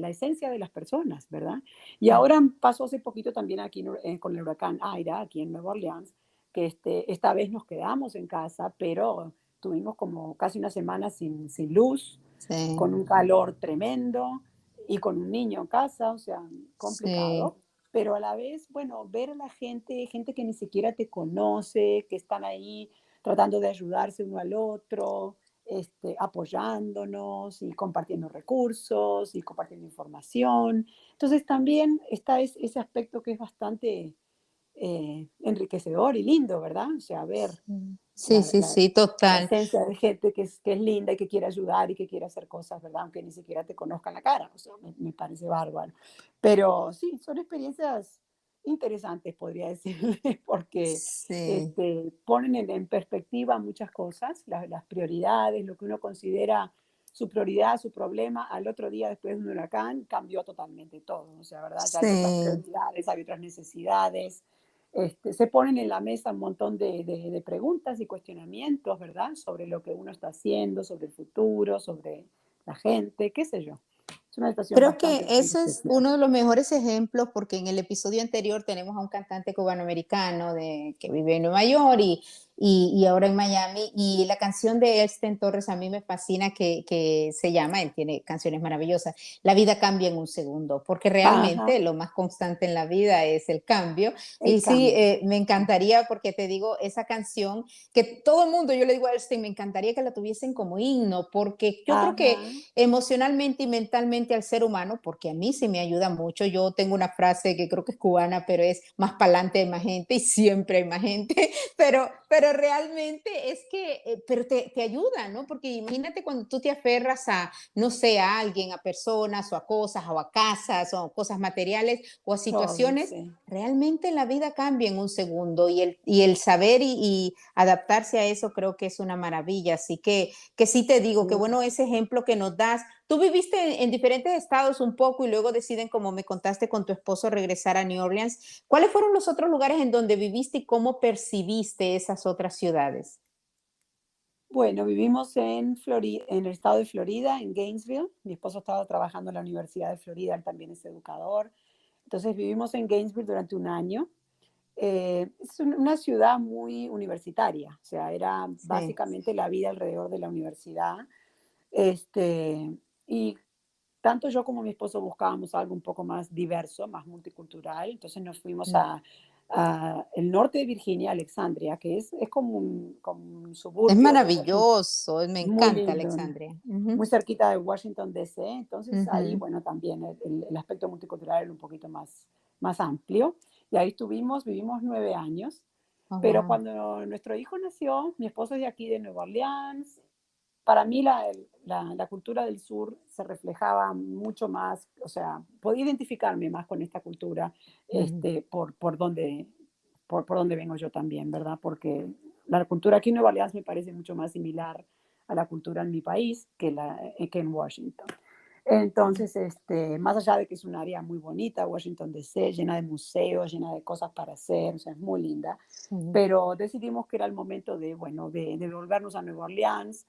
Speaker 2: esencia de las personas, ¿verdad? Y ahora pasó hace poquito también aquí con el huracán Aira, aquí en Nueva Orleans, que esta vez nos quedamos en casa, pero tuvimos como casi una semana sin luz,
Speaker 1: Sí,
Speaker 2: con un calor tremendo y con un niño en casa, o sea,
Speaker 1: sí,
Speaker 2: complicado, pero a la vez, bueno, ver a la gente que ni siquiera te conoce, que están ahí tratando de ayudarse uno al otro, apoyándonos y compartiendo recursos y compartiendo información. Entonces también está ese aspecto que es bastante enriquecedor y lindo, ¿verdad? O sea, ver
Speaker 1: Sí,
Speaker 2: la,
Speaker 1: sí,
Speaker 2: la
Speaker 1: sí, total.
Speaker 2: presencia de gente que es linda y que quiere ayudar y que quiere hacer cosas, ¿verdad? Aunque ni siquiera te conozcan la cara, o sea, me parece bárbaro. Pero sí, son experiencias interesantes, podría decirle, porque
Speaker 1: Sí.
Speaker 2: ponen en perspectiva muchas cosas, las prioridades, lo que uno considera su prioridad, su problema, al otro día después de un huracán cambió totalmente todo, o sea, ¿verdad? Ya hay otras
Speaker 1: Sí.
Speaker 2: prioridades, hay otras necesidades, se ponen en la mesa un montón de preguntas y cuestionamientos, ¿verdad? Sobre lo que uno está haciendo, sobre el futuro, sobre la gente, qué sé yo. Es una situación
Speaker 1: Creo que
Speaker 2: bastante, bastante
Speaker 1: eso es
Speaker 2: especial.
Speaker 1: uno de los mejores ejemplos, porque en el episodio anterior tenemos a un cantante cubanoamericano que vive en Nueva York y ahora en Miami, y la canción de Elsten Torres a mí me fascina, que se llama, él tiene canciones maravillosas, La vida cambia en un segundo, porque
Speaker 2: Ajá,
Speaker 1: realmente lo más constante en la vida es el cambio.
Speaker 2: el
Speaker 1: Y sí,
Speaker 2: cambio.
Speaker 1: me encantaría, porque te digo, esa canción, que todo el mundo, yo le digo a Elsten, me encantaría que la tuviesen como himno, porque yo creo que
Speaker 2: Ajá,
Speaker 1: emocionalmente y mentalmente al ser humano, porque a mí sí me ayuda mucho. Yo tengo una frase que creo que es cubana, pero es más para adelante hay más gente y siempre hay más gente, pero realmente es que, pero te ayuda, ¿no? Porque imagínate cuando tú te aferras a, no sé, a alguien, a personas o a cosas o a casas o a cosas materiales o a
Speaker 2: todo,
Speaker 1: situaciones,
Speaker 2: sí.
Speaker 1: realmente la vida cambia en un segundo y el saber y adaptarse a eso creo que es una maravilla. Así que sí te digo, que
Speaker 2: Sí.
Speaker 1: bueno ese ejemplo que nos das. Tú viviste en diferentes estados un poco y luego deciden, como me contaste, con tu esposo regresar a New Orleans. ¿Cuáles fueron los otros lugares en donde viviste y cómo percibiste esas otras ciudades?
Speaker 2: Bueno, vivimos en Florida, en el estado de Florida, en Gainesville. Mi esposo estaba trabajando en la Universidad de Florida, él también es educador. Entonces vivimos en Gainesville durante un año. Es una ciudad muy universitaria, o sea, era
Speaker 1: Sí,
Speaker 2: básicamente la vida alrededor de la universidad. Y tanto yo como mi esposo buscábamos algo un poco más diverso, más multicultural. Entonces nos fuimos
Speaker 1: mm,
Speaker 2: a el norte de Virginia, Alexandria, que es como un
Speaker 1: es
Speaker 2: suburbio de Washington,
Speaker 1: maravilloso, me
Speaker 2: muy
Speaker 1: encanta
Speaker 2: lindo,
Speaker 1: Alexandria. Ujú,
Speaker 2: muy cerquita de Washington, D.C. Entonces ahí,
Speaker 1: ujú,
Speaker 2: bueno, también el aspecto multicultural era un poquito más amplio. Y ahí vivimos 9 años.
Speaker 1: oh,
Speaker 2: Pero
Speaker 1: wow.
Speaker 2: cuando nuestro hijo nació, mi esposo es de aquí, de Nueva Orleans. Para mí la cultura del sur se reflejaba mucho más, o sea, podía identificarme más con esta cultura
Speaker 1: Ujú,
Speaker 2: por donde vengo yo también, ¿verdad? Porque la cultura aquí en Nueva Orleans me parece mucho más similar a la cultura en mi país que en Washington.
Speaker 1: ujú,
Speaker 2: Entonces, más allá de que es un área muy bonita, Washington DC, llena de museos, llena de cosas para hacer, o sea, es muy linda,
Speaker 1: ujú.
Speaker 2: pero decidimos que era el momento de, bueno, de volvernos a Nueva Orleans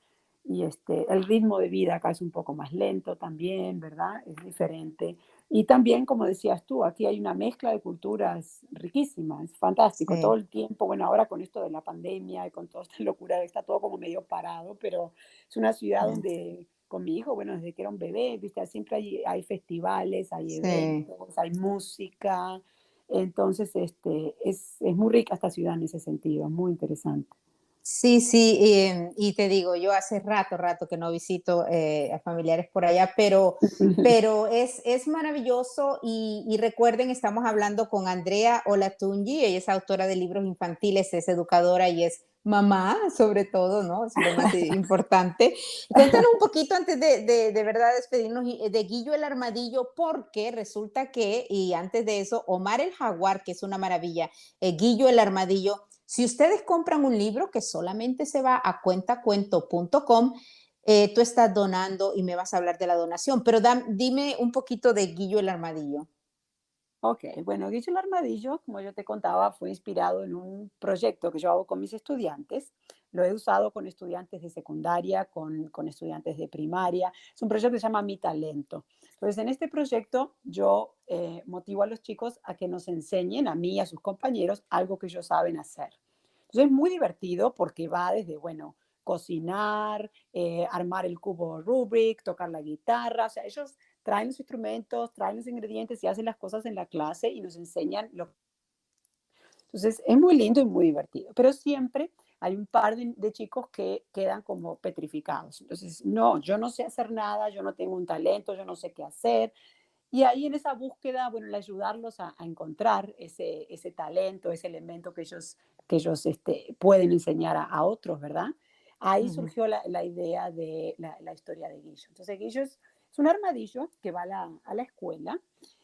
Speaker 2: y el ritmo de vida acá es un poco más lento también, ¿verdad? Es diferente. Y también, como decías tú, aquí hay una mezcla de culturas riquísima, es fantástico, todo
Speaker 1: Sí,
Speaker 2: el tiempo, bueno, ahora con esto de la pandemia y con toda esta locura, está todo como medio parado, pero es una ciudad
Speaker 1: sí,
Speaker 2: donde con mi hijo, bueno, desde que era un bebé, ¿viste? Siempre hay festivales, hay
Speaker 1: sí.
Speaker 2: eventos, hay música, entonces es muy rica esta ciudad en ese sentido, muy interesante.
Speaker 1: Sí, sí, y te digo, yo hace rato que no visito a familiares por allá, pero es maravilloso y recuerden, estamos hablando con Andrea Olatunji, ella es autora de libros infantiles, es educadora y es mamá, sobre todo, ¿no? Es lo más importante. Cuéntanos un poquito antes de verdad despedirnos de Guillo el Armadillo, porque resulta que, y antes de eso, Omar el Jaguar, que es una maravilla, Guillo el Armadillo. Si ustedes compran un libro que solamente se va a cuentacuento.com, tú estás donando y me vas a hablar de la donación, pero dime un poquito de Guillo el Armadillo.
Speaker 2: Ok, bueno, Guillo el Armadillo, como yo te contaba, fue inspirado en un proyecto que yo hago con mis estudiantes. Lo he usado con estudiantes de secundaria, con estudiantes de primaria. Es un proyecto que se llama Mi Talento. Entonces, en este proyecto yo motivo a los chicos a que nos enseñen, a mí y a sus compañeros, algo que ellos saben hacer. Entonces, es muy divertido porque va desde, bueno, cocinar, armar el cubo Rubik, tocar la guitarra. O sea, ellos traen los instrumentos, traen los ingredientes y hacen las cosas en la clase y nos enseñan lo. Entonces, es muy lindo y muy divertido, pero siempre hay un par de chicos que quedan como petrificados. Entonces, no, yo no sé hacer nada, yo no tengo un talento, yo no sé qué hacer. Y ahí en esa búsqueda, bueno, el ayudarlos a encontrar ese talento, ese elemento que ellos pueden enseñar a otros, ¿verdad? Ahí
Speaker 1: Ujú.
Speaker 2: surgió la idea de la historia de Guillo. Entonces, Guillo es un armadillo que va a la escuela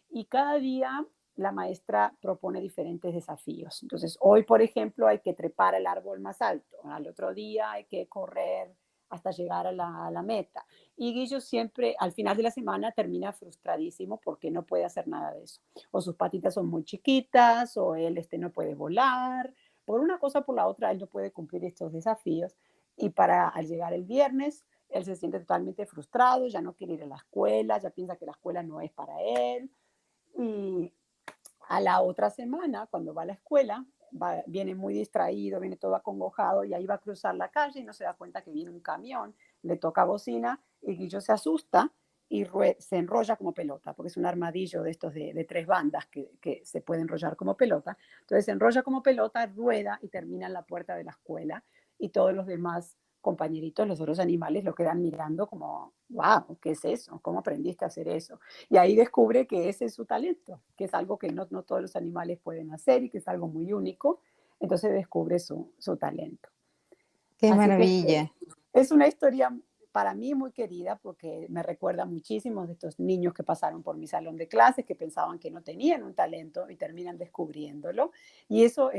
Speaker 2: y cada día la maestra propone diferentes desafíos. Entonces, hoy, por ejemplo, hay que trepar el árbol más alto, al otro día hay que correr hasta llegar a la meta. Y Guillo siempre, al final de la semana, termina frustradísimo porque no puede hacer nada de eso. O sus patitas son muy chiquitas, o él no puede volar. Por una cosa o por la otra, él no puede cumplir estos desafíos. Y al llegar el viernes, él se siente totalmente frustrado, ya no quiere ir a la escuela, ya piensa que la escuela no es para él. Y a la otra semana, cuando va a la escuela, viene muy distraído, viene todo acongojado y ahí va a cruzar la calle y no se da cuenta que viene un camión, le toca bocina y Guillo se asusta y se enrolla como pelota, porque es un armadillo de estos de tres bandas que se puede enrollar como pelota. Entonces se enrolla como pelota, rueda y termina en la puerta de la escuela y todos los demás compañeritos, los otros animales, lo quedan mirando como, wow, ¿qué es eso? ¿Cómo aprendiste a hacer eso? Y ahí descubre que ese es su talento, que es algo que no todos los animales pueden hacer y que es algo muy único. Entonces descubre su talento.
Speaker 1: Qué
Speaker 2: Así que
Speaker 1: maravilla.
Speaker 2: es una historia para mí muy querida porque me recuerda muchísimo de estos niños que pasaron por mi salón de clases, que pensaban que no tenían un talento y terminan descubriéndolo. Y eso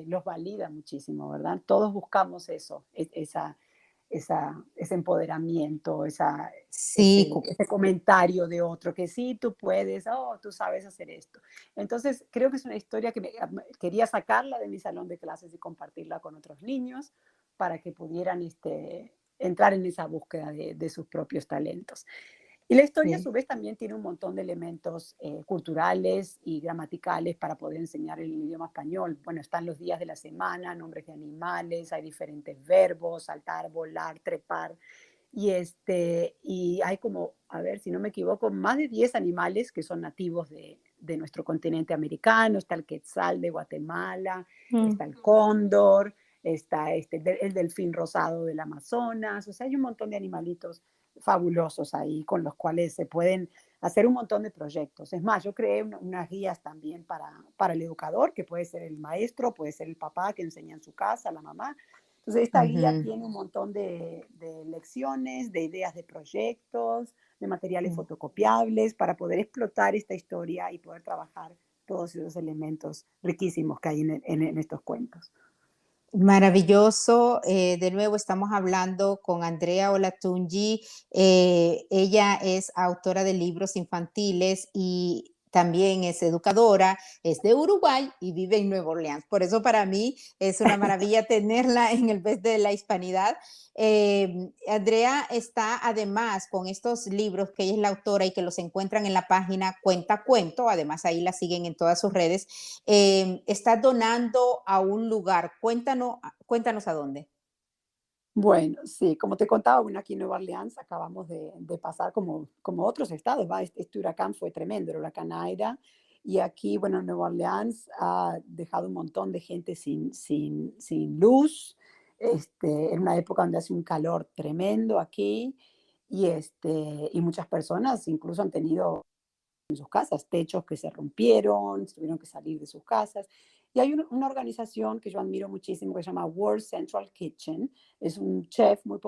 Speaker 2: los valida muchísimo, ¿verdad? Todos buscamos eso, ese empoderamiento,
Speaker 1: Sí,
Speaker 2: ese comentario de otro, que sí, tú puedes, oh, tú sabes hacer esto. Entonces, creo que es una historia que quería sacarla de mi salón de clases y compartirla con otros niños para que pudieran entrar en esa búsqueda de sus propios talentos. Y la historia a
Speaker 1: sí.
Speaker 2: su vez también tiene un montón de elementos culturales y gramaticales para poder enseñar el idioma español. Bueno, están los días de la semana, nombres de animales, hay diferentes verbos, saltar, volar, trepar. Y hay como, a ver si no me equivoco, más de 10 animales que son nativos de nuestro continente americano. Está el quetzal de Guatemala,
Speaker 1: Mm.
Speaker 2: está el cóndor, está el delfín rosado del Amazonas. O sea, hay un montón de animalitos fabulosos ahí con los cuales se pueden hacer un montón de proyectos. Es más, yo creé unas guías también para el educador, que puede ser el maestro, puede ser el papá que enseña en su casa, la mamá. Entonces, esta guía
Speaker 1: Ujú.
Speaker 2: tiene un montón de lecciones, de ideas de proyectos, de materiales
Speaker 1: Mm.
Speaker 2: fotocopiables para poder explotar esta historia y poder trabajar todos esos elementos riquísimos que hay en estos cuentos.
Speaker 1: Maravilloso. De nuevo estamos hablando con Andrea Olatunji. Ella es autora de libros infantiles y también es educadora, es de Uruguay y vive en Nueva Orleans. Por eso para mí es una maravilla tenerla en el mes de la hispanidad. Andrea está además con estos libros que ella es la autora y que los encuentran en la página Cuenta Cuento, además ahí la siguen en todas sus redes. Está donando a un lugar. Cuéntanos a dónde.
Speaker 2: Bueno, sí, como te contaba, bueno, aquí en Nueva Orleans acabamos de pasar como otros estados, ¿va? Este huracán fue tremendo, el huracán Aida, y aquí, bueno, Nueva Orleans ha dejado un montón de gente sin luz, en una época donde hace un calor tremendo aquí, y muchas personas incluso han tenido en sus casas, techos que se rompieron, tuvieron que salir de sus casas. Y hay una organización que yo admiro muchísimo que se llama World Central Kitchen. Es un chef muy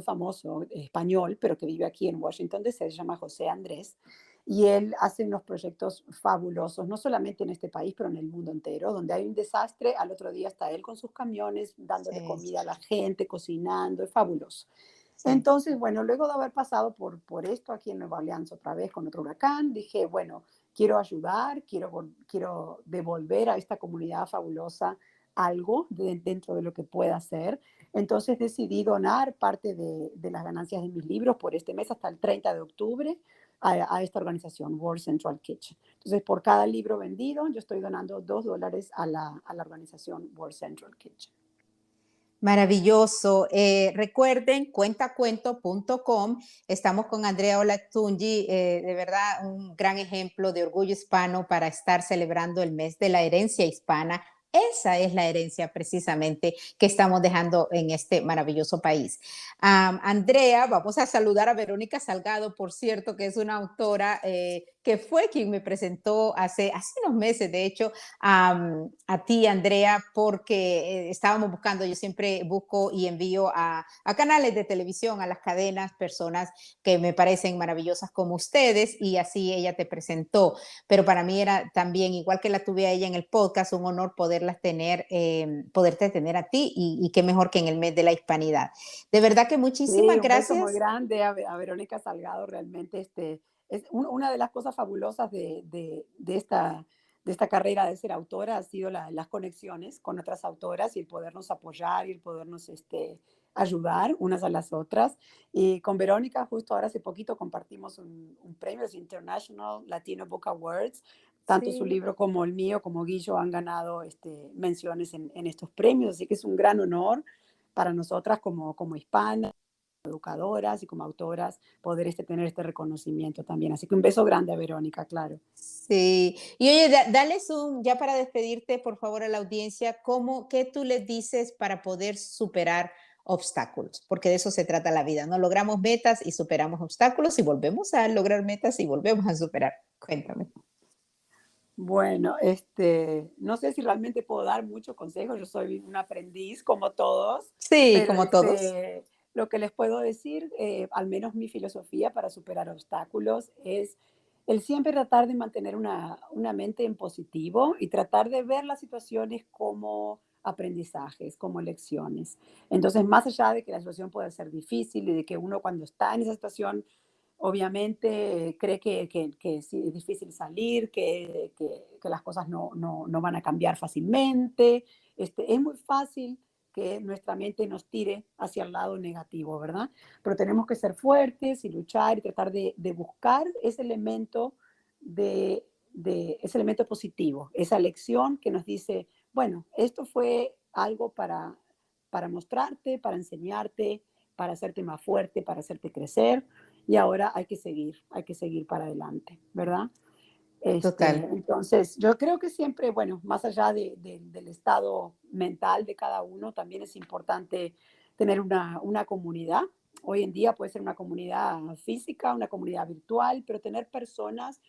Speaker 2: famoso, español, pero que vive aquí en Washington, D.C., se llama José Andrés. Y él hace unos proyectos fabulosos, no solamente en este país, pero en el mundo entero, donde hay un desastre, al otro día está él con sus camiones, dándole
Speaker 1: Sí,
Speaker 2: comida a la gente, cocinando, es fabuloso.
Speaker 1: sí.
Speaker 2: Entonces, bueno, luego de haber pasado por esto aquí en Nueva Orleans otra vez con otro huracán, dije, bueno, quiero ayudar, quiero devolver a esta comunidad fabulosa algo dentro de lo que pueda hacer. Entonces decidí donar parte de las ganancias de mis libros por este mes hasta el 30 de octubre a esta organización, World Central Kitchen. Entonces, por cada libro vendido, yo estoy donando $2 a la organización World Central Kitchen.
Speaker 1: Maravilloso. Recuerden, cuentacuento.com. Estamos con Andrea Olatunji, de verdad un gran ejemplo de orgullo hispano para estar celebrando el mes de la herencia hispana Esa es la herencia precisamente que estamos dejando en este maravilloso país. Andrea, vamos a saludar a Verónica Salgado, por cierto, que es una autora que fue quien me presentó hace unos meses, de hecho, a ti, Andrea, porque estábamos buscando, yo siempre busco y envío a canales de televisión, a las cadenas, personas que me parecen maravillosas como ustedes, y así ella te presentó. Pero para mí era también, igual que la tuve a ella en el podcast, un honor poderlas tener, poderte tener a ti, y qué mejor que en el mes de la hispanidad. De verdad que muchísimas
Speaker 2: Sí, un beso muy
Speaker 1: gracias.
Speaker 2: grande a Verónica Salgado, realmente es una de las cosas fabulosas de esta carrera de ser autora, ha sido las conexiones con otras autoras y el podernos apoyar y el podernos ayudar unas a las otras. Y con Verónica, justo ahora hace poquito compartimos un premio, los International Latino Book Awards. Tanto su
Speaker 1: Sí.
Speaker 2: libro como el mío, como Guillo, han ganado menciones en estos premios, así que es un gran honor para nosotras como hispanas, educadoras y como autoras, poder tener este reconocimiento también. Así que un beso grande a Verónica, claro.
Speaker 1: Sí. Y oye, dales ya para despedirte, por favor, a la audiencia, ¿qué tú les dices para poder superar obstáculos? Porque de eso se trata la vida, ¿no? Logramos metas y superamos obstáculos y volvemos a lograr metas y volvemos a superar. Cuéntame.
Speaker 2: Bueno, no sé si realmente puedo dar muchos consejos, yo soy un aprendiz como todos,
Speaker 1: Sí,
Speaker 2: pero
Speaker 1: como todos.
Speaker 2: lo que les puedo decir, al menos mi filosofía para superar obstáculos es el siempre tratar de mantener una mente en positivo y tratar de ver las situaciones como aprendizajes, como lecciones. Entonces, más allá de que la situación pueda ser difícil y de que uno cuando está en esa situación obviamente cree que sí, es difícil salir, que las cosas no van a cambiar fácilmente. Es muy fácil que nuestra mente nos tire hacia el lado negativo, ¿verdad? Pero tenemos que ser fuertes y luchar y tratar de buscar ese elemento positivo, esa lección que nos dice, bueno, esto fue algo para mostrarte, para enseñarte, para hacerte más fuerte, para hacerte crecer y ahora hay que seguir para adelante, ¿verdad?
Speaker 1: Total.
Speaker 2: Entonces, yo creo que siempre, bueno, más allá del estado mental de cada uno, también es importante tener una comunidad. Hoy en día puede ser una comunidad física, una comunidad virtual, pero tener personas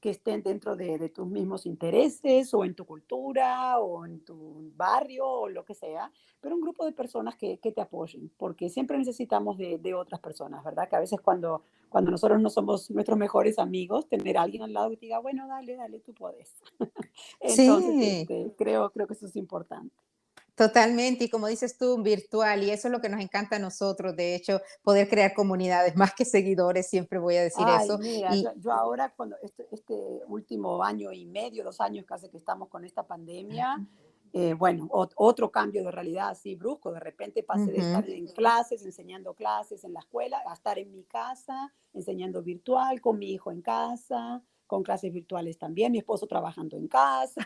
Speaker 2: que estén dentro de tus mismos intereses o en tu cultura o en tu barrio o lo que sea, pero un grupo de personas que te apoyen, porque siempre necesitamos de otras personas, ¿verdad? Que a veces cuando nosotros no somos nuestros mejores amigos, tener a alguien al lado que te diga, bueno, dale, dale, tú puedes. Entonces,
Speaker 1: Sí.
Speaker 2: creo que eso es importante.
Speaker 1: Totalmente, y como dices tú, virtual, y eso es lo que nos encanta a nosotros, de hecho, poder crear comunidades más que seguidores, siempre voy a decir
Speaker 2: Ay,
Speaker 1: eso.
Speaker 2: mira,
Speaker 1: Y
Speaker 2: yo ahora cuando este último año y medio, 2 años casi que estamos con esta pandemia, bueno, otro cambio de realidad así brusco, de repente pasé de
Speaker 1: ujú,
Speaker 2: estar en clases, enseñando clases en la escuela, a estar en mi casa, enseñando virtual, con mi hijo en casa, con clases virtuales también, mi esposo trabajando en casa.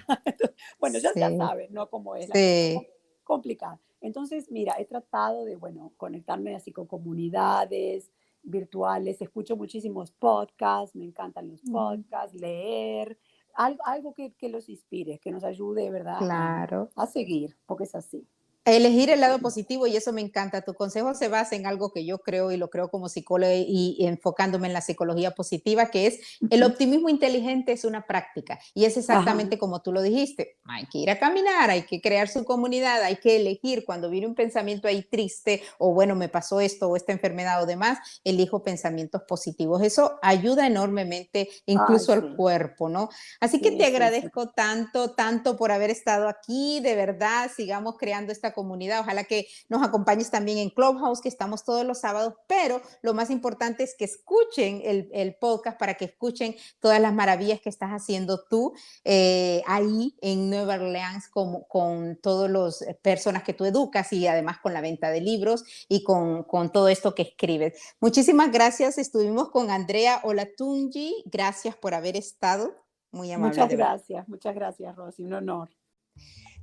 Speaker 2: Bueno, ya
Speaker 1: sí,
Speaker 2: sabes, ¿no? Cómo es la cosa,
Speaker 1: sí.
Speaker 2: complicada. Entonces, mira, he tratado de, bueno, conectarme así con comunidades virtuales, escucho muchísimos podcasts, me encantan los
Speaker 1: Ujú,
Speaker 2: podcasts, leer, algo que los inspire, que nos ayude, ¿verdad?
Speaker 1: claro.
Speaker 2: A seguir, porque es así.
Speaker 1: Elegir el lado positivo y eso me encanta. Tu consejo se basa en algo que yo creo y lo creo como psicóloga y enfocándome en la psicología positiva, que es el optimismo inteligente es una práctica y es
Speaker 2: Ajá,
Speaker 1: exactamente como tú lo dijiste. Hay que ir a caminar, hay que crear su comunidad, hay que elegir cuando viene un pensamiento ahí triste o bueno, me pasó esto o esta enfermedad o demás, elijo pensamientos positivos. Eso ayuda enormemente
Speaker 2: ay,
Speaker 1: incluso al
Speaker 2: sí,
Speaker 1: cuerpo, ¿no? Así que te
Speaker 2: sí, sí, sí.
Speaker 1: agradezco tanto, tanto por haber estado aquí. De verdad, sigamos creando esta comunidad. Ojalá que nos acompañes también en Clubhouse, que estamos todos los sábados, pero lo más importante es que escuchen el podcast para que escuchen todas las maravillas que estás haciendo tú ahí en Nueva Orleans con todas las personas que tú educas y además con la venta de libros y con todo esto que escribes. Muchísimas gracias. Estuvimos con Andrea Olatunji. Gracias por haber estado. Muy amable, de verdad.
Speaker 2: Muchas gracias, Rosy, un honor.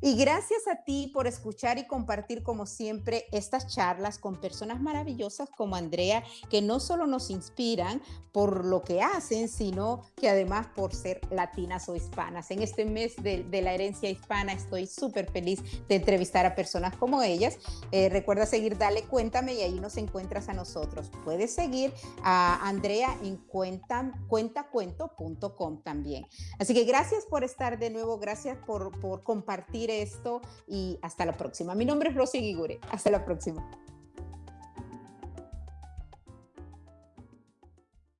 Speaker 1: Y gracias a ti por escuchar y compartir como siempre estas charlas con personas maravillosas como Andrea, que no solo nos inspiran por lo que hacen, sino que además por ser latinas o hispanas. En este mes de la herencia hispana estoy súper feliz de entrevistar a personas como ellas. Recuerda seguir Dale Cuéntame y ahí nos encuentras a nosotros. Puedes seguir a Andrea en cuentacuento.com también. Así que gracias por estar de nuevo, gracias por compartir esto y hasta la próxima. Mi nombre es Rosy Guigure. Hasta la próxima.